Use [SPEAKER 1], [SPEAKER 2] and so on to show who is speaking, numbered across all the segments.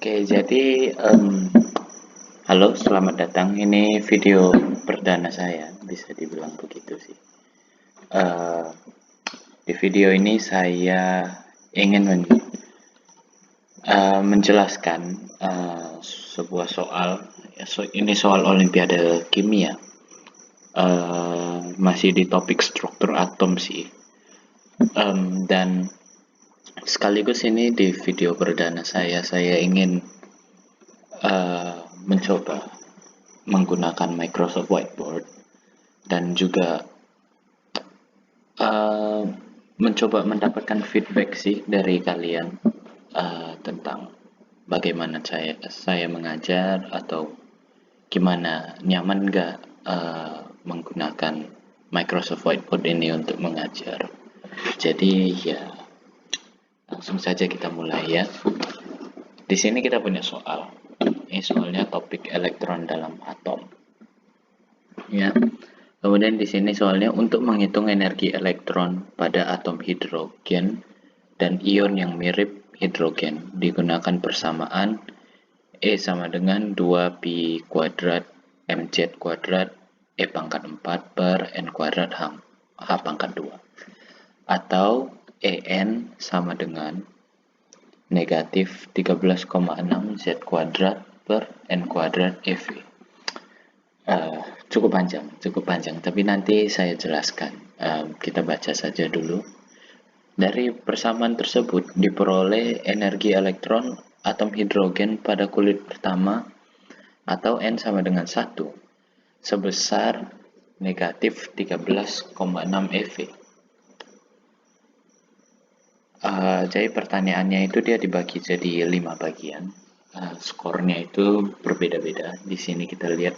[SPEAKER 1] Oke, jadi halo, selamat datang. Ini video perdana saya, bisa dibilang begitu sih. Eh, di video ini saya ingin menjelaskan sebuah soal. Ini soal Olimpiade Kimia. Masih di topik struktur atom sih. Dan sekaligus ini di video perdana saya ingin mencoba menggunakan Microsoft Whiteboard dan juga mencoba mendapatkan feedback sih dari kalian tentang bagaimana saya mengajar atau gimana, nyaman nggak menggunakan Microsoft Whiteboard ini untuk mengajar. Jadi ya langsung saja kita mulai ya. Di sini kita punya soal. Ini soalnya topik elektron dalam atom. Ya. Kemudian di sini soalnya untuk menghitung energi elektron pada atom hidrogen dan ion yang mirip hidrogen digunakan persamaan E sama dengan 2 pi kuadrat mz kuadrat E pangkat 4 per n kuadrat H pangkat 2 atau En sama dengan negatif 13,6 z kuadrat per n kuadrat EV. Cukup panjang, tapi nanti saya jelaskan. Kita baca saja dulu. Dari persamaan tersebut diperoleh energi elektron atom hidrogen pada kulit pertama atau N sama dengan 1 sebesar negatif 13,6 eV. Jadi pertanyaannya itu dia dibagi jadi 5 bagian. Skornya itu berbeda-beda. Di sini kita lihat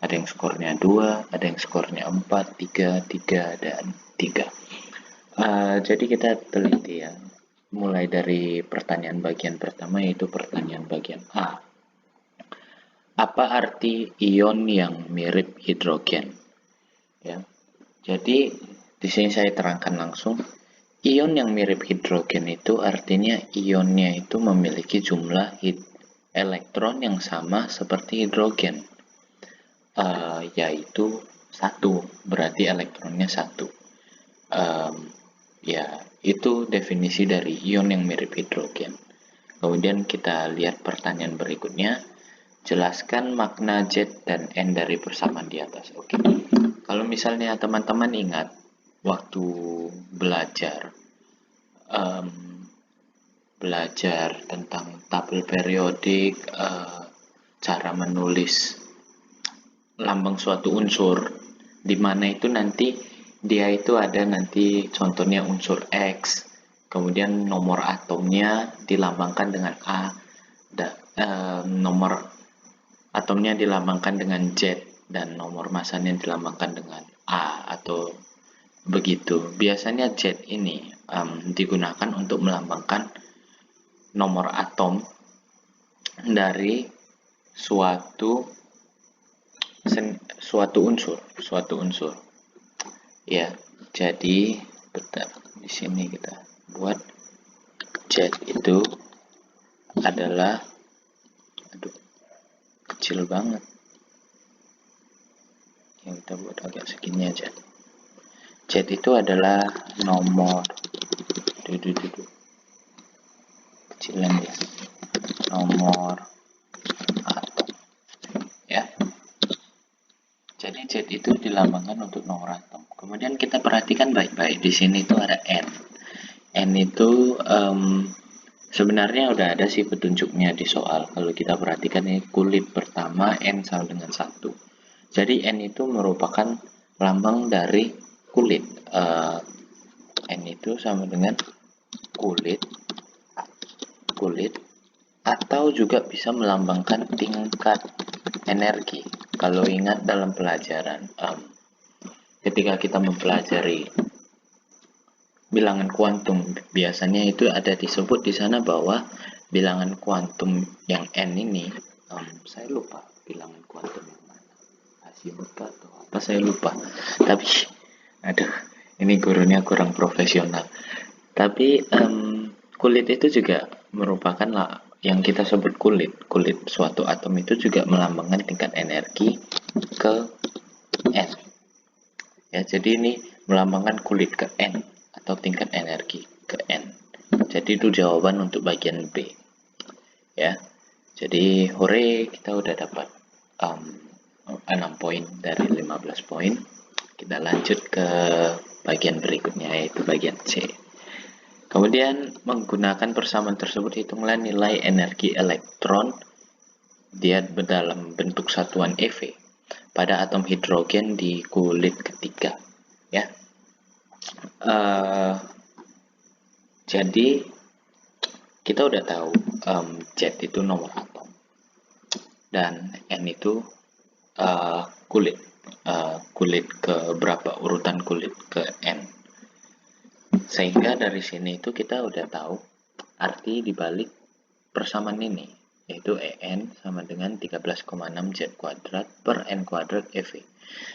[SPEAKER 1] ada yang skornya 2, ada yang skornya 4, 3, 3, dan 3. Jadi kita teliti ya. Mulai dari pertanyaan bagian pertama yaitu pertanyaan bagian A. Apa arti ion yang mirip hidrogen? Ya. Jadi di sini saya terangkan langsung. Ion yang mirip hidrogen itu artinya ionnya itu memiliki jumlah elektron yang sama seperti hidrogen. Yaitu 1, berarti elektronnya 1. Ya, itu definisi dari ion yang mirip hidrogen. Kemudian kita lihat pertanyaan berikutnya. Jelaskan makna Z dan N dari persamaan di atas. Oke. Kalau misalnya teman-teman ingat waktu belajar tentang tabel periodik, cara menulis lambang suatu unsur, di mana itu nanti dia itu ada nanti contohnya unsur X, kemudian nomor atomnya dilambangkan dengan A, nomor atomnya dilambangkan dengan Z, dan nomor masanya dilambangkan dengan A atau begitu. Biasanya Z ini digunakan untuk melambangkan nomor atom dari suatu unsur. Ya, jadi bentar, di sini kita buat Z itu adalah kecil banget. Yang kita buat agak segini aja. Z itu adalah nomor kecilan ya, nomor atom ya. Jadi Z itu dilambangkan untuk nomor atom. Kemudian kita perhatikan baik-baik, di sini itu ada N. N itu sebenarnya udah ada sih petunjuknya di soal. Kalau kita perhatikan ini kulit pertama N sama dengan 1. Jadi N itu merupakan lambang dari kulit. N itu sama dengan kulit atau juga bisa melambangkan tingkat energi. Kalau ingat dalam pelajaran ketika kita mempelajari bilangan kuantum, biasanya itu ada disebut di sana bahwa bilangan kuantum yang N ini, saya lupa bilangan kuantum yang mana, Azimuth atau apa saya lupa. Tapi ini gurunya kurang profesional. Tapi kulit itu juga merupakan yang kita sebut kulit suatu atom itu juga melambangkan tingkat energi ke N. Ya, jadi ini melambangkan kulit ke N atau tingkat energi ke N. Jadi itu jawaban untuk bagian B. Ya. Jadi hore, kita udah dapat 6 poin dari 15 poin. Kita lanjut ke bagian berikutnya, yaitu bagian C. Kemudian menggunakan persamaan tersebut, hitunglah nilai energi elektron dia dalam bentuk satuan eV pada atom hidrogen di kulit ketiga. Ya. Jadi kita udah tahu Z itu nomor atom dan N itu kulit ke berapa, urutan kulit ke N. Sehingga dari sini itu kita udah tahu arti dibalik persamaan ini, yaitu En sama dengan 13,6 Z kuadrat per N kuadrat EV.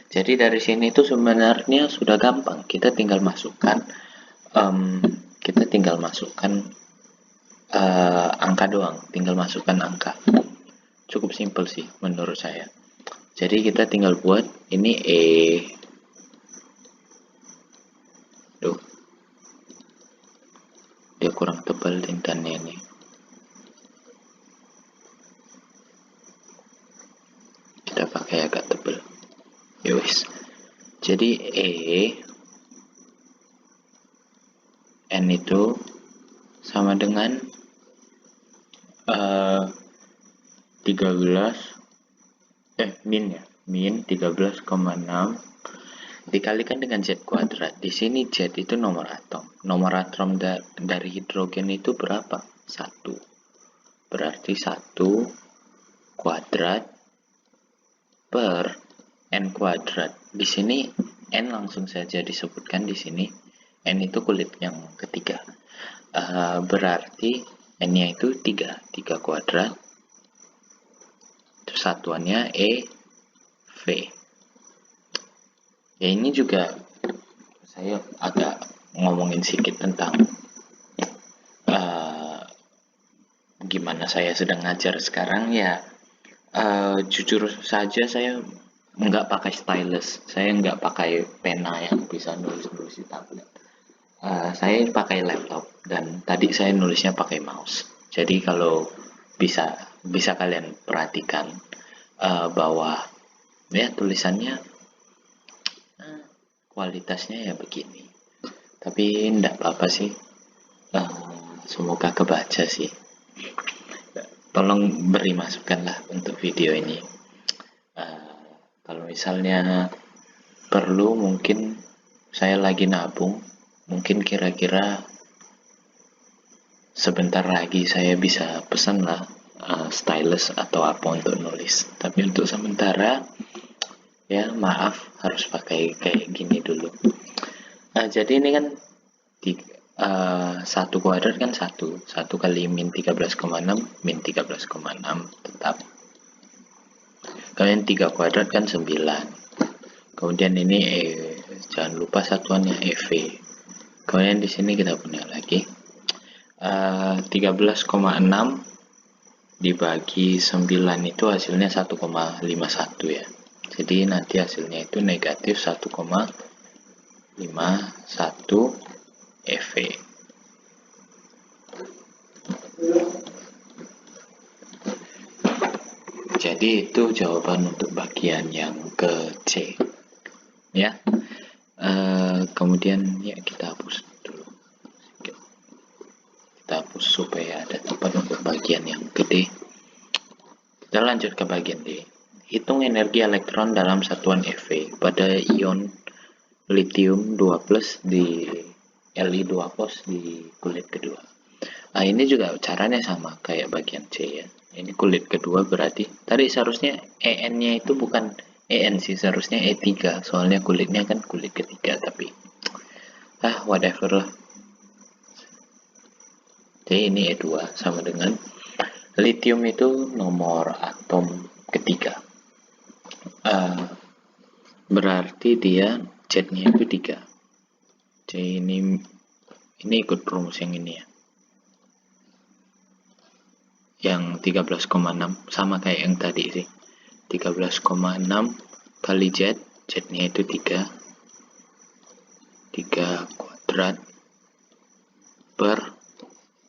[SPEAKER 1] Jadi dari sini itu sebenarnya sudah gampang, kita tinggal masukkan angka doang, tinggal masukkan angka. Cukup simpel sih menurut saya. Jadi kita tinggal buat ini dia kurang tebal tintannya ini. Kita pakai agak tebal. Yowis. Jadi N itu sama dengan 13 dikalikan dengan Z kuadrat. Di sini Z itu nomor atom. Nomor atom dari hidrogen itu berapa? 1. Berarti 1 kuadrat per N kuadrat. Di sini N langsung saja disebutkan di sini. N itu kulit yang ketiga. Berarti N-nya itu 3 kuadrat. Itu satuannya EV. Ya, ini juga saya agak ngomongin sedikit tentang gimana saya sedang ngajar sekarang ya. Jujur saja saya nggak pakai stylus, saya nggak pakai pena yang bisa nulis di tablet. Saya pakai laptop dan tadi saya nulisnya pakai mouse. Jadi kalau bisa kalian perhatikan bahwa ya tulisannya kualitasnya ya begini. Tapi enggak apa-apa sih. Semoga kebaca sih. Tolong beri masukan lah untuk video ini. Kalau misalnya perlu, mungkin saya lagi nabung. Mungkin kira-kira sebentar lagi saya bisa pesan lah stylus atau apa untuk nulis. Tapi untuk sementara ya maaf, harus pakai kayak gini dulu. Jadi ini kan 1 kuadrat kan 1 kali min 13,6 min 13,6 tetap. Kemudian 3 kuadrat kan 9. Kemudian ini jangan lupa satuannya EV. Kemudian di sini kita punya lagi 13,6 dibagi 9 itu hasilnya 1,51 ya. Jadi nanti hasilnya itu negatif 1,51 EV. Jadi itu jawaban untuk bagian yang ke C. Ya. Kemudian ya kita hapus dulu. Kita hapus supaya ada tempat untuk bagian yang gede. Kita lanjut ke bagian D. Hitung energi elektron dalam satuan EV pada ion lithium 2+ di Li2+ di kulit kedua. Ini juga caranya sama kayak bagian C ya. Ini kulit kedua, berarti tadi seharusnya En-nya itu bukan En sih, seharusnya E3, soalnya kulitnya kan kulit ketiga, tapi whatever lah. Jadi ini E2 sama dengan lithium itu nomor atom ketiga. Berarti dia Z-nya itu 3. Jadi ini ikut rumus yang ini ya. yang 13,6 sama kayak yang tadi sih. 13,6 kali Z, Z-nya itu 3 kuadrat per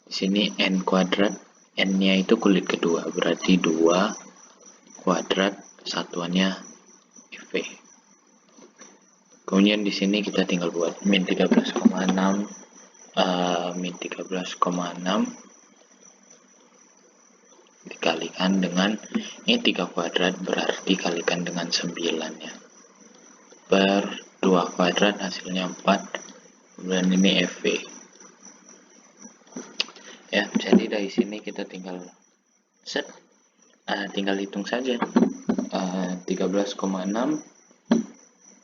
[SPEAKER 1] di sini N kuadrat, N-nya itu kulit kedua, berarti 2 kuadrat satuannya FV. Kemudian di sini kita tinggal buat min 13,6 min 13,6 dikalikan dengan ini 3 kuadrat, berarti kalikan dengan 9-nya per 2 kuadrat hasilnya 4, kemudian ini FV ya. Jadi dari sini kita tinggal tinggal hitung saja. 13,6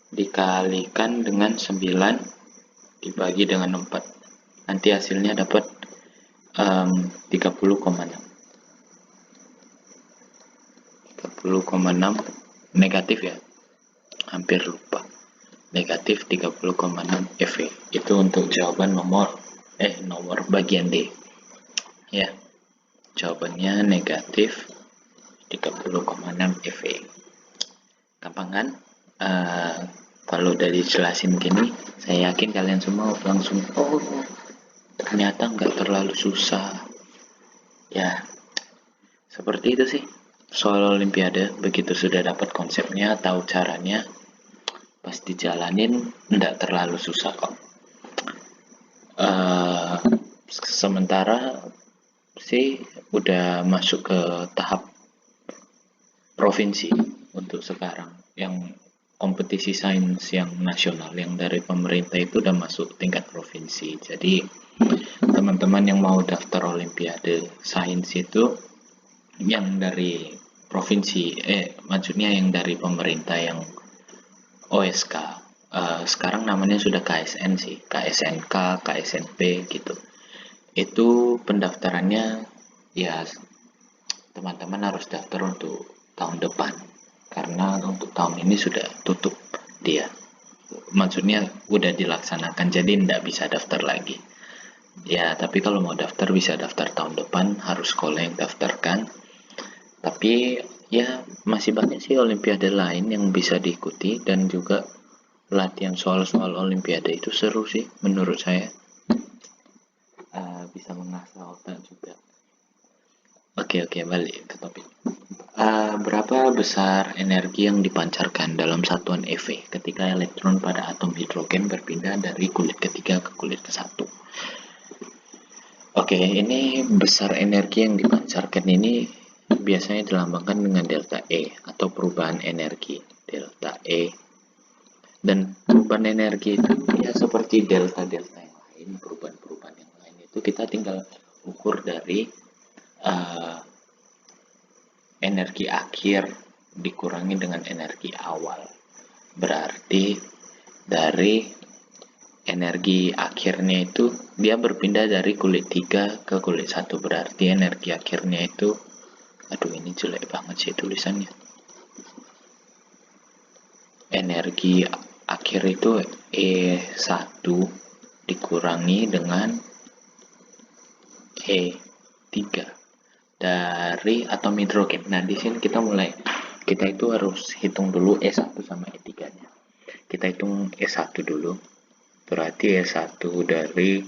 [SPEAKER 1] dikalikan dengan 9 dibagi dengan 4, nanti hasilnya dapat 30,6 negatif ya, hampir lupa, negatif 30,6 FV. Itu untuk jawaban nomor bagian D ya. Jawabannya negatif 30,6 FV. Gampang kan? Kalau udah dijelasin gini, saya yakin kalian semua langsung ternyata nggak terlalu susah ya. Seperti itu sih soal olimpiade. Begitu sudah dapat konsepnya, tahu caranya, pas dijalanin nggak terlalu susah kok. Sementara sih udah masuk ke tahap provinsi untuk sekarang, yang kompetisi sains yang nasional yang dari pemerintah itu udah masuk tingkat provinsi. Jadi teman-teman yang mau daftar olimpiade sains itu yang dari provinsi, maksudnya yang dari pemerintah, yang OSK, sekarang namanya sudah KSN sih, KSNK, KSNP gitu. Itu pendaftarannya ya teman-teman harus daftar untuk tahun depan, karena untuk tahun ini sudah tutup dia, maksudnya udah dilaksanakan, jadi nggak bisa daftar lagi ya. Tapi kalau mau daftar bisa daftar tahun depan, harus sekolah yang daftarkan. Tapi ya masih banyak sih olimpiade lain yang bisa diikuti, dan juga latihan soal-soal olimpiade itu seru sih menurut saya. Bisa mengasah otak juga. Oke, balik ke topik. Berapa besar energi yang dipancarkan dalam satuan EV ketika elektron pada atom hidrogen berpindah dari kulit ketiga ke kulit ke-1? Oke, ini besar energi yang dipancarkan ini biasanya dilambangkan dengan delta E atau perubahan energi, delta E. Dan perubahan energi itu ya seperti delta-delta yang lain, perubahan-perubahan yang lain itu kita tinggal ukur dari energi akhir dikurangi dengan energi awal. Berarti dari energi akhirnya itu dia berpindah dari kulit 3 ke kulit 1, berarti energi akhirnya itu, aduh ini jelek banget sih tulisannya, energi akhir itu E1 dikurangi dengan E3 dari atom hidrogen. Nah, di sini kita itu harus hitung dulu E1 sama E3-nya. Kita hitung E1 dulu. Berarti E1 dari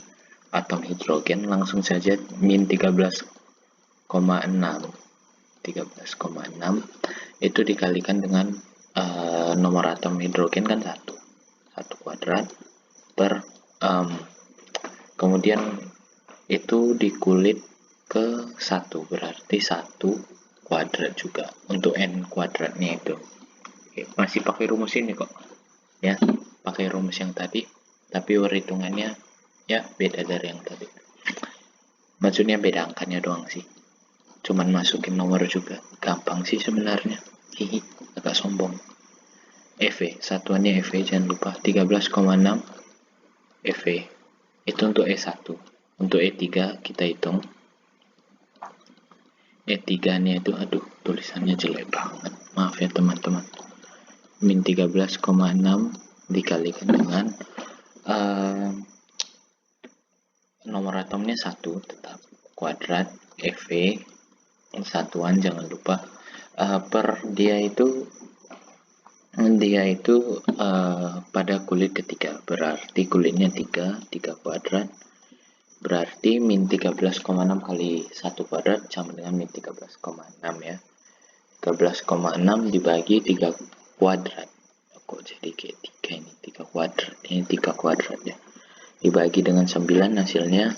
[SPEAKER 1] atom hidrogen langsung saja min 13,6 itu dikalikan dengan nomor atom hidrogen kan 1 kuadrat per kemudian itu di kulit ke 1, berarti 1 kuadrat juga untuk N kuadratnya itu. Oke, masih pakai rumus ini kok ya, pakai rumus yang tadi, tapi perhitungannya ya beda dari yang tadi, maksudnya beda angkanya doang sih, cuman masukin nomor juga, gampang sih sebenarnya, agak sombong. EV, satuannya EV, jangan lupa 13,6 EV itu untuk E1. Untuk E3 kita hitung E3 nya itu, aduh tulisannya jelek banget, maaf ya teman-teman, min 13,6 dikalikan dengan nomor atomnya 1 tetap kuadrat EV satuan jangan lupa. Per dia itu pada kulit ketiga, berarti kulitnya 3 kuadrat, berarti min 13,6 kali 1 kuadrat sama dengan min 13,6 ya. 13,6 dibagi 3 kuadrat, kok jadi kayak 3 ini, 3 kuadrat, ini 3 kuadrat ya, dibagi dengan 9 hasilnya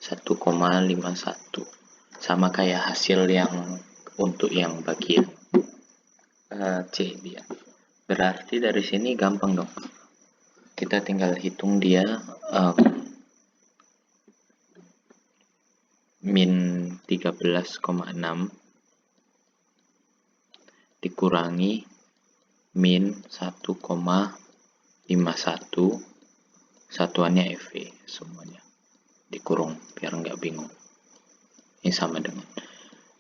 [SPEAKER 1] 1,51, sama kayak hasil yang untuk yang bagian C dia. Berarti dari sini gampang dong, kita tinggal hitung dia min 13,6 dikurangi min 1,51, satuannya EV semuanya dikurung biar nggak bingung. Ini sama dengan,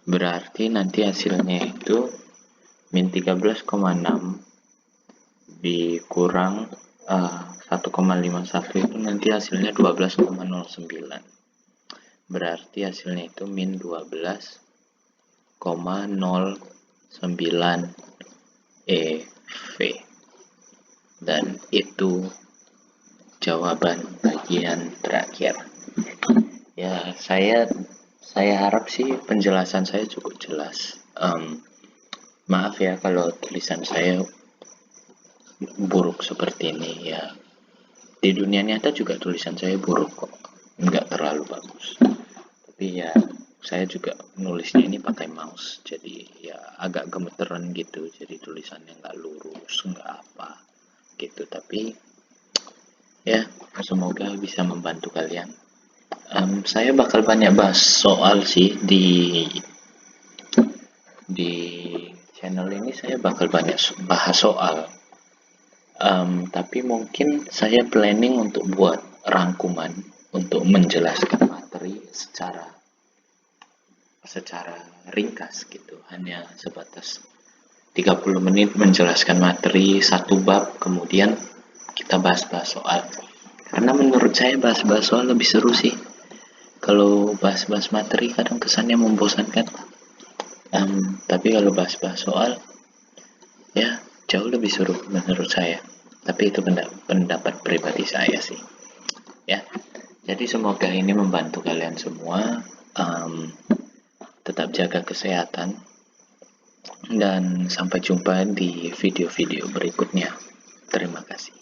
[SPEAKER 1] berarti nanti hasilnya itu min 13,6 dikurang 1,51 itu nanti hasilnya 12,09, berarti hasilnya itu min 12,09 EV, dan itu jawaban bagian terakhir ya. Saya harap sih penjelasan saya cukup jelas. Maaf ya kalau tulisan saya buruk seperti ini ya, di dunia nyata juga tulisan saya buruk kok, nggak terlalu bagus, tapi ya saya juga nulisnya ini pakai mouse, jadi ya agak gemeteran gitu, jadi tulisannya nggak lurus, nggak apa gitu, tapi ya semoga bisa membantu kalian. Saya bakal banyak bahas soal sih di channel ini, saya bakal banyak bahas soal. Tapi mungkin saya planning untuk buat rangkuman untuk menjelaskan materi secara ringkas gitu, hanya sebatas 30 menit menjelaskan materi satu bab, kemudian kita bahas-bahas soal. Karena menurut saya bahas-bahas soal lebih seru sih. Kalau bahas-bahas materi kadang kesannya membosankan. Tapi kalau bahas-bahas soal ya jauh lebih seru menurut saya. Tapi itu pendapat pribadi saya sih. Ya. Jadi semoga ini membantu kalian semua. Tetap jaga kesehatan. Dan sampai jumpa di video-video berikutnya. Terima kasih.